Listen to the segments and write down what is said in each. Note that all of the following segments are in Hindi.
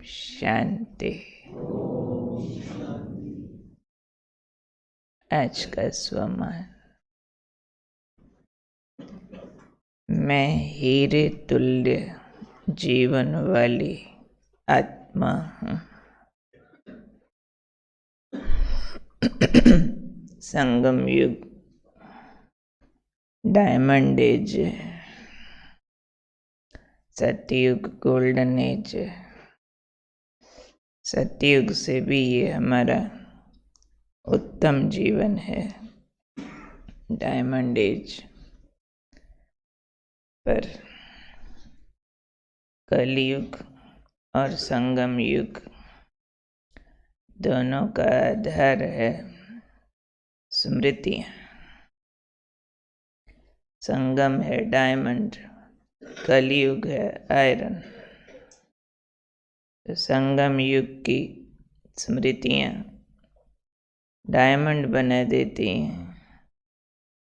शांति। आज का स्वमान। मैं हीरे तुल्य जीवन वाली आत्मा हूँ। संगम युग, डायमंड एज, सतयुग गोल्डन एज। सतयुग से भी ये हमारा उत्तम जीवन है। डायमंड एज पर कलयुग और संगम युग दोनों का आधार है स्मृतियाँ। संगम है डायमंड, कलयुग है आयरन। तो संगम युग की स्मृतियाँ डायमंड बना देती हैं।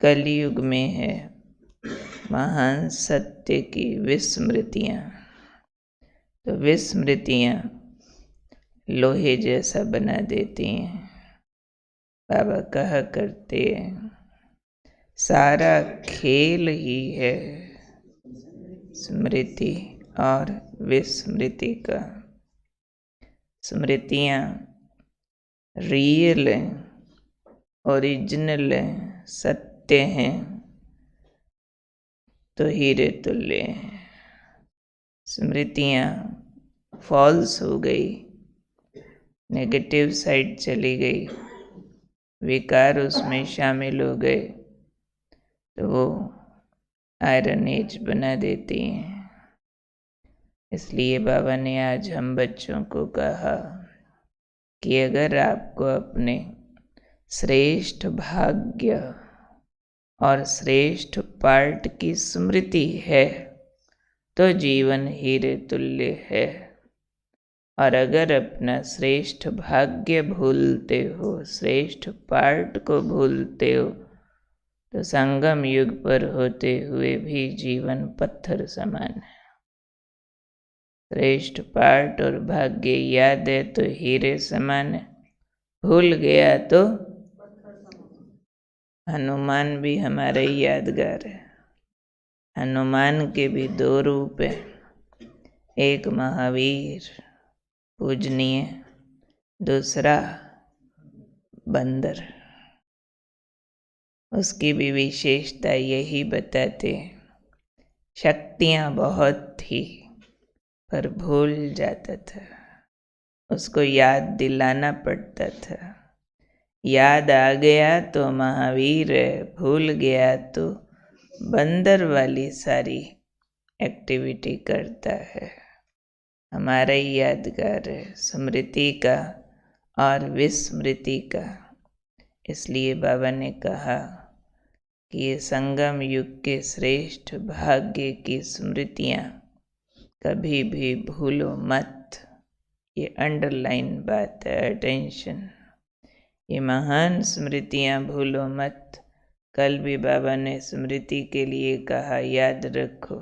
कलयुग में है महान सत्य की विस्मृतियाँ। तो विस्मृतियाँ लोहे जैसा बना देती हैं। बाबा कहा करते हैं, सारा खेल ही है स्मृति और विस्मृति का। स्मृतियाँ रियल हैं, ओरिजिनल हैं, सत्य हैं, तो हीरे तुल्य हैं। स्मृतियाँ फॉल्स हो गई, नेगेटिव साइड चली गई, विकार उसमें शामिल हो गए, तो वो आयरन एज बना देती हैं। इसलिए बाबा ने आज हम बच्चों को कहा कि अगर आपको अपने श्रेष्ठ भाग्य और श्रेष्ठ पार्ट की स्मृति है तो जीवन हीरे तुल्य है। और अगर अपना श्रेष्ठ भाग्य भूलते हो, श्रेष्ठ पार्ट को भूलते हो, तो संगम युग पर होते हुए भी जीवन पत्थर समान है। श्रेष्ठ पार्ट और भाग्य याद है तो हीरे समान है, भूल गया तो हनुमान भी हमारे यादगार है। हनुमान के भी दो रूप है, एक महावीर पूजनीय, दूसरा बंदर। उसकी भी विशेषता यही बताते हैं, शक्तियाँ बहुत थी पर भूल जाता था, उसको याद दिलाना पड़ता था। याद आ गया तो महावीर है, भूल गया तो बंदर वाली सारी एक्टिविटी करता है। हमारा ही यादगार है स्मृति का और विस्मृति का। इसलिए बाबा ने कहा कि ये संगम युग के श्रेष्ठ भाग्य की स्मृतियाँ कभी भी भूलो मत। ये अंडरलाइन बात है, अटेंशन। ये महान स्मृतियाँ भूलो मत। कल भी बाबा ने स्मृति के लिए कहा, याद रखो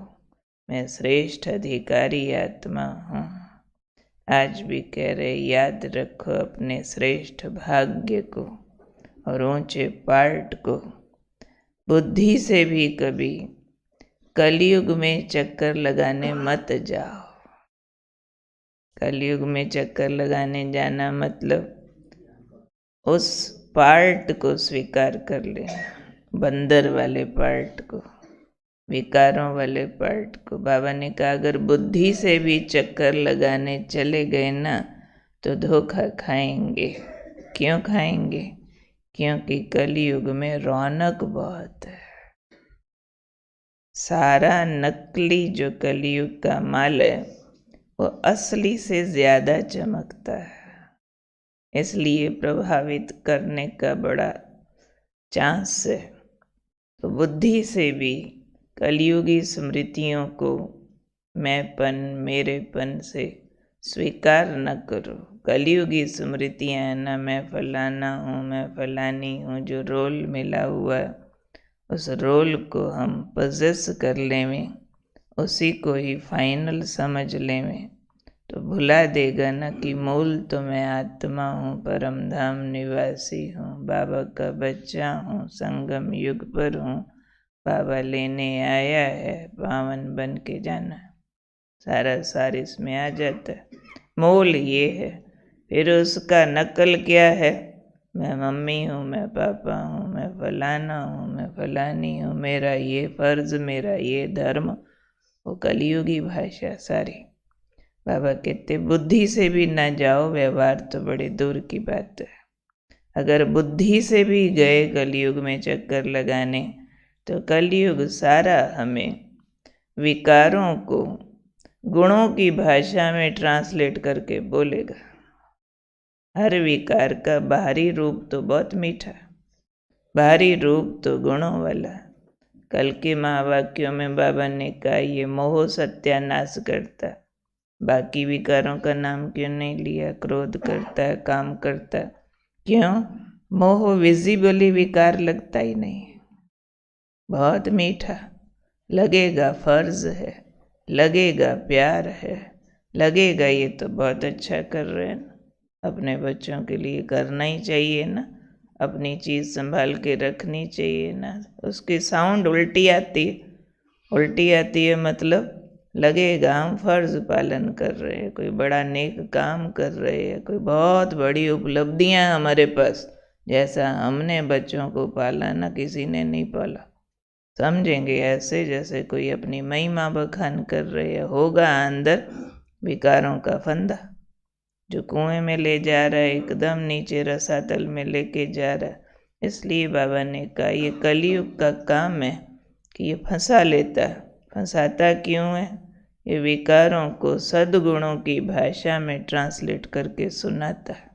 मैं श्रेष्ठ अधिकारी आत्मा हूँ। आज भी कह रहे, याद रखो अपने श्रेष्ठ भाग्य को और ऊंचे पार्ट को। बुद्धि से भी कभी कलयुग में चक्कर लगाने मत जाओ। कलयुग में चक्कर लगाने जाना मतलब उस पार्ट को स्वीकार कर ले, बंदर वाले पार्ट को, विकारों वाले पार्ट को। बाबा ने कहा अगर बुद्धि से भी चक्कर लगाने चले गए ना तो धोखा खाएंगे। क्यों खाएंगे? क्योंकि कलयुग में रौनक बहुत है। सारा नकली जो कलयुग का माल है वो असली से ज़्यादा चमकता है। इसलिए प्रभावित करने का बड़ा चांस है। तो बुद्धि से भी कलयुगी स्मृतियों को मैंपन, मेरेपन से स्वीकार न करो। कलयुगी स्मृतियाँ ना मैं फलाना हूँ, मैं फलानी हूँ, जो रोल मिला हुआ है उस रोल को हम पजेस कर लें, उसी को ही फाइनल समझ लें, तो भुला देगा ना कि मूल तो मैं आत्मा हूँ, परम धाम निवासी हूँ, बाबा का बच्चा हूँ, संगम युग पर हूँ, बाबा लेने आया है, पावन बन के जाना। सारा सार इसमें आ जाता है। मूल ये है। फिर उसका नकल क्या है? मैं मम्मी हूँ, मैं पापा हूँ, मैं फलाना हूँ, मैं फलानी हूँ, मेरा ये फर्ज, मेरा ये धर्म। वो कलयुगी भाषा सारी। बाबा कहते बुद्धि से भी ना जाओ, व्यवहार तो बड़े दूर की बात है। अगर बुद्धि से भी गए कलयुग में चक्कर लगाने, तो कलयुग सारा हमें विकारों को गुणों की भाषा में ट्रांसलेट करके बोलेगा। हर विकार का बाहरी रूप तो बहुत मीठा, बाहरी रूप तो गुणों वाला। कल के महावाक्यों में बाबा ने कहा ये मोह सत्यानाश करता, बाकी विकारों का नाम क्यों नहीं लिया? क्रोध करता है, काम करता है, क्यों? मोह विजिबली विकार लगता ही नहीं। बहुत मीठा लगेगा, फर्ज है, लगेगा प्यार है, लगेगा ये तो बहुत अच्छा कर रहे हैं ना, अपने बच्चों के लिए करना ही चाहिए ना, अपनी चीज़ संभाल के रखनी चाहिए ना। उसकी साउंड उल्टी आती है। उल्टी आती है मतलब लगेगा हम फर्ज पालन कर रहे हैं, कोई बड़ा नेक काम कर रहे हैं, कोई बहुत बड़ी उपलब्धियां हमारे पास, जैसा हमने बच्चों को पाला ना किसी ने नहीं पाला। समझेंगे ऐसे जैसे कोई अपनी महिमा बखान कर रहे हैं। होगा अंदर विकारों का फंदा जो कुएं में ले जा रहा है, एकदम नीचे रसातल में लेके जा रहा है। इसलिए बाबा ने कहा ये कलयुग का काम है कि ये फंसा लेता है। फंसाता क्यों है? ये विकारों को सद्गुणों की भाषा में ट्रांसलेट करके सुनाता है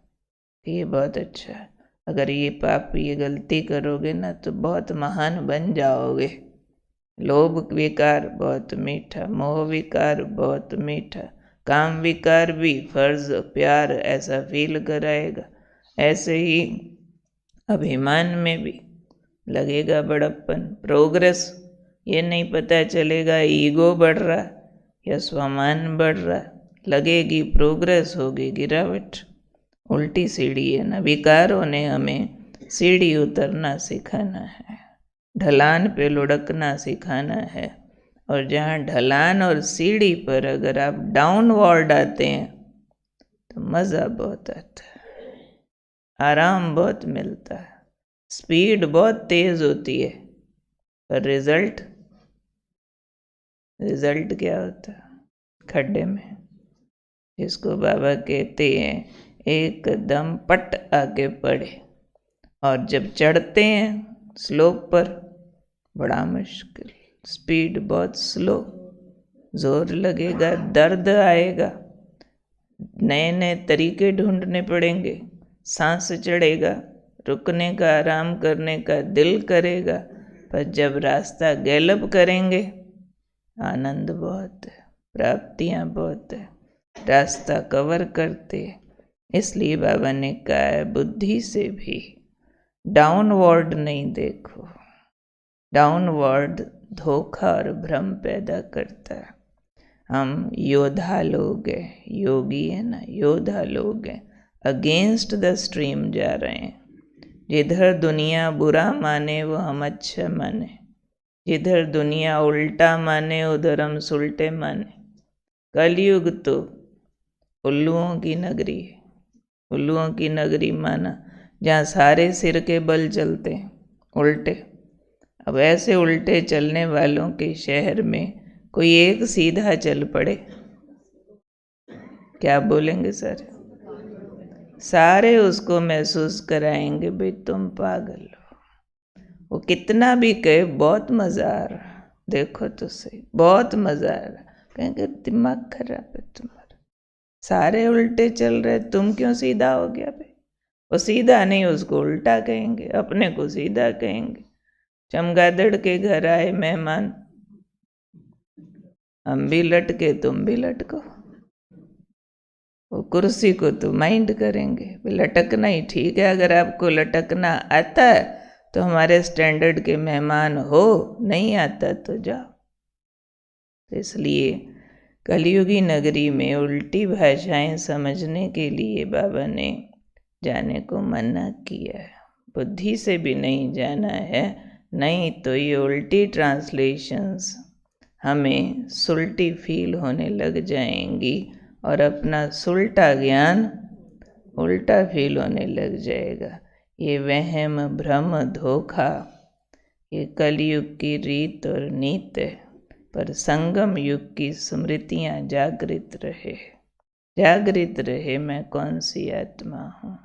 कि ये बहुत अच्छा है। अगर ये पाप, ये गलती करोगे ना तो बहुत महान बन जाओगे। लोभ विकार बहुत मीठा, मोह विकार बहुत मीठा, काम विकार भी फर्ज प्यार ऐसा फील कराएगा। ऐसे ही अभिमान में भी लगेगा बड़प्पन, प्रोग्रेस ये नहीं पता चलेगा ईगो बढ़ रहा या स्वमान बढ़ रहा, लगेगी प्रोग्रेस, होगी गिरावट। उल्टी सीढ़ी है ना। विकारों ने हमें सीढ़ी उतरना सिखाना है, ढलान पे लुढ़कना सिखाना है। और जहाँ ढलान और सीढ़ी पर अगर आप डाउनवर्ड आते हैं तो मज़ा बहुत आता है, आराम बहुत मिलता है, स्पीड बहुत तेज़ होती है, पर रिजल्ट क्या होता है? खड्डे में। इसको बाबा कहते हैं एकदम पट आके पड़े। और जब चढ़ते हैं स्लोप पर बड़ा मुश्किल, स्पीड बहुत स्लो, जोर लगेगा, दर्द आएगा, नए नए तरीके ढूंढने पड़ेंगे, सांस चढ़ेगा, रुकने का, आराम करने का दिल करेगा। पर जब रास्ता गैलप करेंगे आनंद बहुत है, प्राप्तियां बहुत है, रास्ता कवर करते। इसलिए बाबा ने कहा है बुद्धि से भी डाउनवर्ड नहीं देखो। डाउनवर्ड धोखा और भ्रम पैदा करता है। हम योद्धा लोग हैं, योगी है ना, योद्धा लोग हैं, अगेंस्ट द स्ट्रीम जा रहे हैं। जिधर दुनिया बुरा माने वो हम अच्छा माने, जिधर दुनिया उल्टा माने उधर हम सुलटे माने। कलयुग तो उल्लुओं की नगरी है। उल्लुओं की नगरी माना जहाँ सारे सिर के बल चलते हैं उल्टे। अब ऐसे उल्टे चलने वालों के शहर में कोई एक सीधा चल पड़े, क्या बोलेंगे सर? सारे उसको महसूस कराएंगे भाई तुम पागल हो। वो कितना भी कहे बहुत मज़ा आ रहा, देखो तो सही, बहुत मज़ा आ रहा, कहेंगे दिमाग खराब है तुम्हारा, सारे उल्टे चल रहे, तुम क्यों सीधा हो गया भाई? वो सीधा नहीं, उसको उल्टा कहेंगे, अपने को सीधा कहेंगे। चमगादड़ के घर आए मेहमान, हम भी लटके तुम भी लटको। वो कुर्सी को तो माइंड करेंगे, लटकना ही ठीक है। अगर आपको लटकना आता है तो हमारे स्टैंडर्ड के मेहमान हो, नहीं आता तो जाओ। इसलिए कलयुगी नगरी में उल्टी भाषाएं समझने के लिए बाबा ने जाने को मना किया है। बुद्धि से भी नहीं जाना है, नहीं तो ये उल्टी ट्रांसलेशंस हमें सुलटी फील होने लग जाएंगी और अपना सुलटा ज्ञान उल्टा फील होने लग जाएगा। ये वहम भ्रम धोखा ये कलयुग की रीत और नीत है। पर संगम युग की स्मृतियाँ जागृत रहे मैं कौन सी आत्मा हूँ।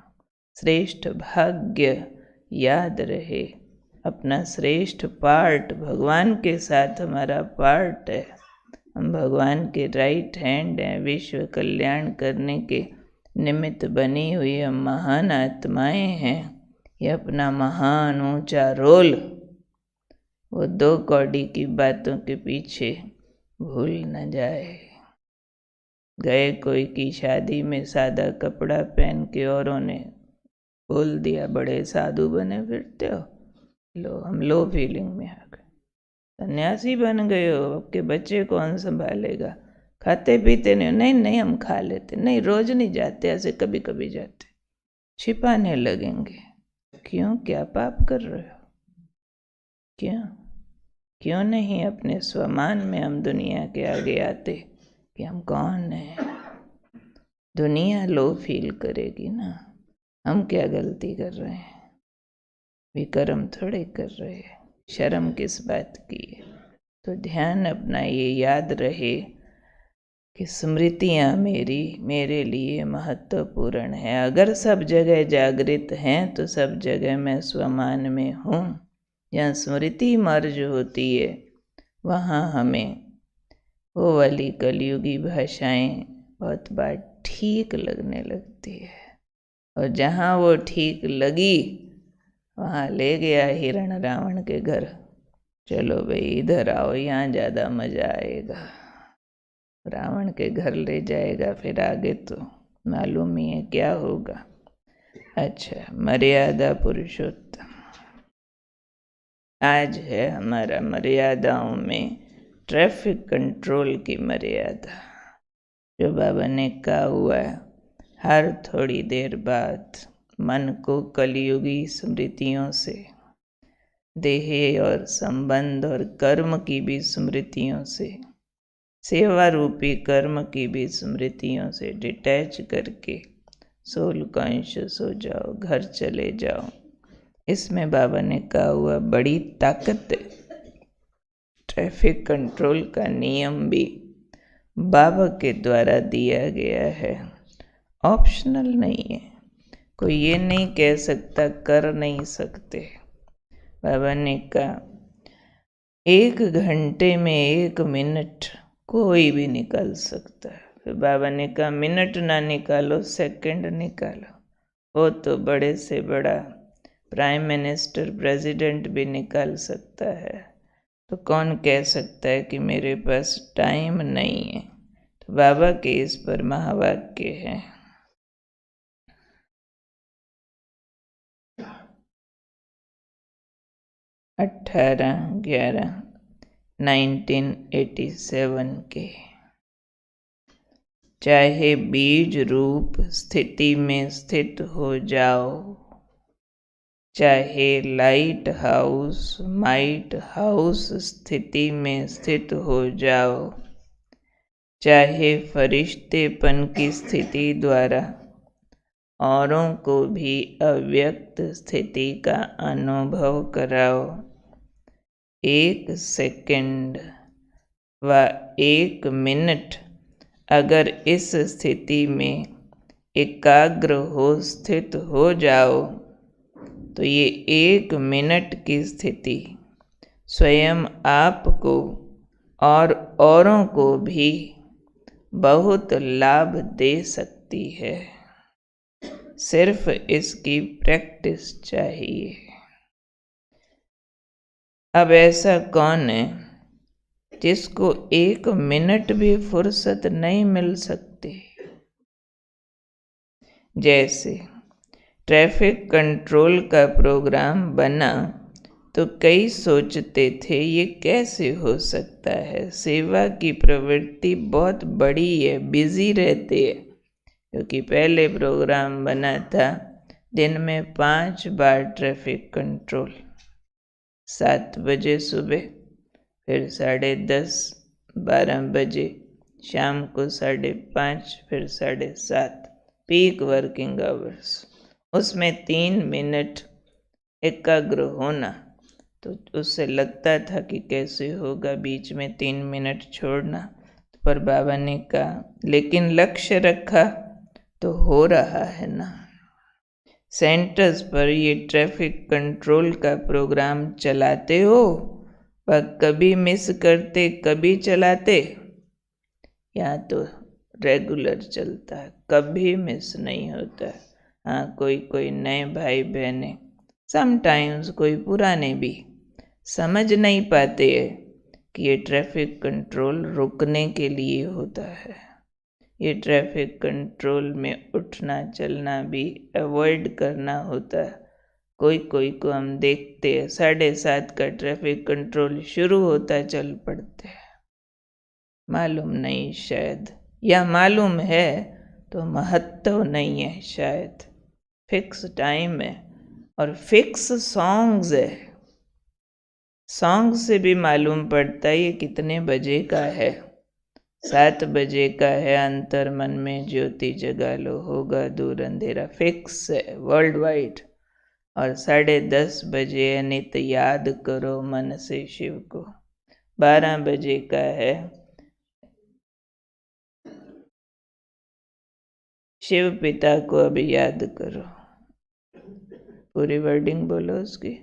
श्रेष्ठ भाग्य याद रहे, अपना श्रेष्ठ पार्ट भगवान के साथ हमारा पार्ट है। हम भगवान के राइट हैंड हैं, विश्व कल्याण करने के निमित्त बनी हुई हम महान आत्माएं हैं। ये अपना महान ऊंचा रोल वो 2 कौड़ी की बातों के पीछे भूल न जाए। गए कोई की शादी में सादा कपड़ा पहन के औरों ने बोल दिया बड़े साधु बने फिरते हो, लो हम लो फीलिंग में आ गए। सन्यासी बन गए हो, आपके बच्चे कौन संभालेगा। खाते पीते नहीं हम खा लेते, नहीं रोज नहीं जाते, ऐसे कभी कभी जाते। छिपाने लगेंगे। क्यों, क्या पाप कर रहे हो। क्यों नहीं अपने स्वमान में हम दुनिया के आगे आते कि हम कौन हैं। दुनिया लो फील करेगी ना। हम क्या गलती कर रहे हैं, विकर्म थोड़े कर रहे हैं। शर्म किस बात की है। तो ध्यान अपना ये याद रहे कि स्मृतियाँ मेरे लिए महत्वपूर्ण है। अगर सब जगह जागृत हैं तो सब जगह मैं स्वमान में हूँ। जहाँ स्मृति मर्ज होती है वहाँ हमें वो वाली कलयुगी भाषाएं बहुत बार ठीक लगने लगती है, और जहाँ वो ठीक लगी वहाँ ले गया हिरण रावण के घर। चलो भाई इधर आओ, यहाँ ज़्यादा मज़ा आएगा। रावण के घर ले जाएगा, फिर आगे तो मालूम ही है क्या होगा। अच्छा, मर्यादा पुरुषोत्तम। आज है हमारा मर्यादाओं में ट्रैफिक कंट्रोल की मर्यादा। जो बाबा ने कहा हुआ है, हर थोड़ी देर बाद मन को कलयुगी स्मृतियों से, देह और संबंध और कर्म की भी स्मृतियों से, सेवा रूपी कर्म की भी स्मृतियों से डिटैच करके सोल कॉन्शियस हो जाओ, घर चले जाओ। इसमें बाबा ने कहा हुआ बड़ी ताकत है। ट्रैफिक कंट्रोल का नियम भी बाबा के द्वारा दिया गया है, ऑप्शनल नहीं है। कोई ये नहीं कह सकता कर नहीं सकते। बाबा ने कहा 1 घंटे में 1 मिनट कोई भी निकाल सकता है। फिर बाबा ने कहा मिनट ना निकालो, सेकंड निकालो। वो तो बड़े से बड़ा प्राइम मिनिस्टर, प्रेसिडेंट भी निकाल सकता है। तो कौन कह सकता है कि मेरे पास टाइम नहीं है। तो बाबा के इस पर महावाक्य है, 18/11/1987 के। चाहे बीज रूप स्थिति में स्थित हो जाओ, चाहे लाइट हाउस माइट हाउस स्थिति में स्थित हो जाओ, चाहे फरिश्तेपन की स्थिति द्वारा औरों को भी अव्यक्त स्थिति का अनुभव कराओ, 1 सेकंड व 1 मिनट अगर इस स्थिति में एकाग्र हो स्थित हो जाओ तो ये 1 मिनट की स्थिति स्वयं आपको और औरों को भी बहुत लाभ दे सकती है। सिर्फ इसकी प्रैक्टिस चाहिए। अब ऐसा कौन है जिसको 1 मिनट भी फुर्सत नहीं मिल सकती। जैसे ट्रैफिक कंट्रोल का प्रोग्राम बना तो कई सोचते थे ये कैसे हो सकता है, सेवा की प्रवृत्ति बहुत बड़ी है, बिजी रहते हैं। क्योंकि पहले प्रोग्राम बना था दिन में 5 बार ट्रैफिक कंट्रोल, 7 बजे सुबह, फिर 10:30, 12 बजे, शाम को 5:30, फिर 7:30, पीक वर्किंग आवर्स। उसमें 3 मिनट एकाग्र होना, तो उससे लगता था कि कैसे होगा बीच में 3 मिनट छोड़ना। पर बाबा ने कहा लेकिन लक्ष्य रखा तो हो रहा है ना। सेंटर्स पर ये ट्रैफिक कंट्रोल का प्रोग्राम चलाते हो, पर कभी मिस करते कभी चलाते? यहाँ तो रेगुलर चलता है, कभी मिस नहीं होता। हाँ, कोई नए भाई बहने, समटाइम्स कोई पुराने भी समझ नहीं पाते हैं कि ये ट्रैफिक कंट्रोल रुकने के लिए होता है। ये ट्रैफिक कंट्रोल में उठना चलना भी अवॉइड करना होता है। कोई को हम देखते हैं 7:30 का ट्रैफिक कंट्रोल शुरू होता है, चल पड़ते हैं। मालूम नहीं शायद, या मालूम है तो महत्व नहीं है शायद। फिक्स टाइम है और फिक्स सॉन्ग्स है। सॉन्ग से भी मालूम पड़ता है ये कितने बजे का है। 7 बजे का है, अंतर मन में ज्योति जगा लो, होगा दूर अंधेरा, फिक्स है वर्ल्ड वाइड। और 10:30 बजे है, नित याद करो मन से शिव को। 12 बजे का है, शिव पिता को अभी याद करो। पूरी वर्डिंग बोलो उसकी।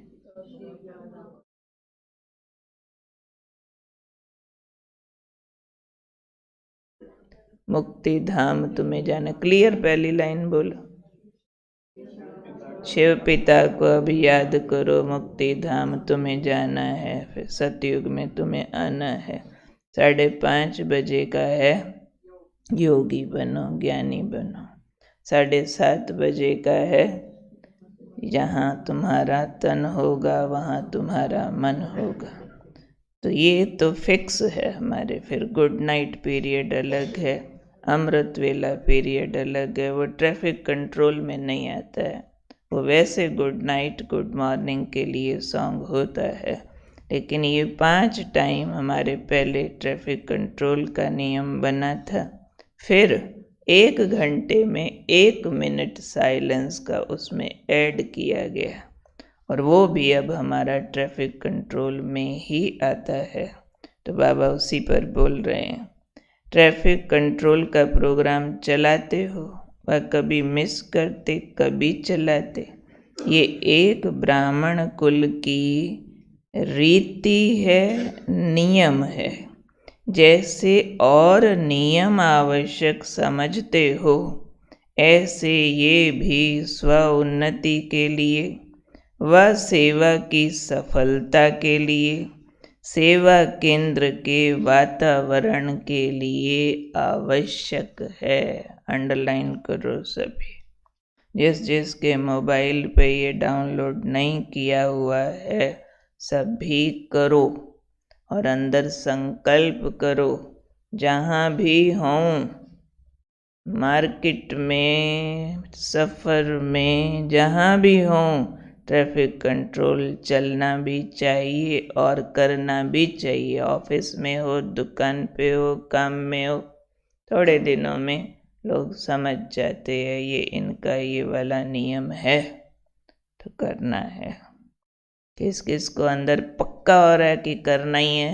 मुक्ति धाम तुम्हें जाना, क्लियर पहली लाइन बोलो। शिव पिता को अभी याद करो, मुक्ति धाम तुम्हें जाना है, फिर सतयुग में तुम्हें आना है। 5:30 बजे का है, योगी बनो ज्ञानी बनो। 7:30 बजे का है, जहाँ तुम्हारा तन होगा वहाँ तुम्हारा मन होगा। तो ये तो फिक्स है हमारे। फिर गुड नाइट पीरियड अलग है, अमृत वेला पीरियड अलग है, वो ट्रैफिक कंट्रोल में नहीं आता है। वो वैसे गुड नाइट गुड मॉर्निंग के लिए सॉन्ग होता है। लेकिन ये 5 टाइम हमारे पहले ट्रैफिक कंट्रोल का नियम बना था। फिर 1 घंटे में 1 मिनट साइलेंस का उसमें ऐड किया गया, और वो भी अब हमारा ट्रैफिक कंट्रोल में ही आता है। तो बाबा उसी पर बोल रहे हैं, ट्रैफिक कंट्रोल का प्रोग्राम चलाते हो, वह कभी मिस करते कभी चलाते। ये एक ब्राह्मण कुल की रीति है, नियम है। जैसे और नियम आवश्यक समझते हो, ऐसे ये भी स्व उन्नति के लिए व सेवा की सफलता के लिए, सेवा केंद्र के वातावरण के लिए आवश्यक है। अंडरलाइन करो सभी। जिसके मोबाइल पे ये डाउनलोड नहीं किया हुआ है, सभी करो और अंदर संकल्प करो, जहाँ भी हों, मार्केट में, सफ़र में, जहाँ भी हों, ट्रैफिक कंट्रोल चलना भी चाहिए और करना भी चाहिए। ऑफिस में हो, दुकान पे हो, काम में हो, थोड़े दिनों में लोग समझ जाते हैं ये इनका ये वाला नियम है, तो करना है। किस किस को अंदर पक्का हो रहा है कि करना ही है?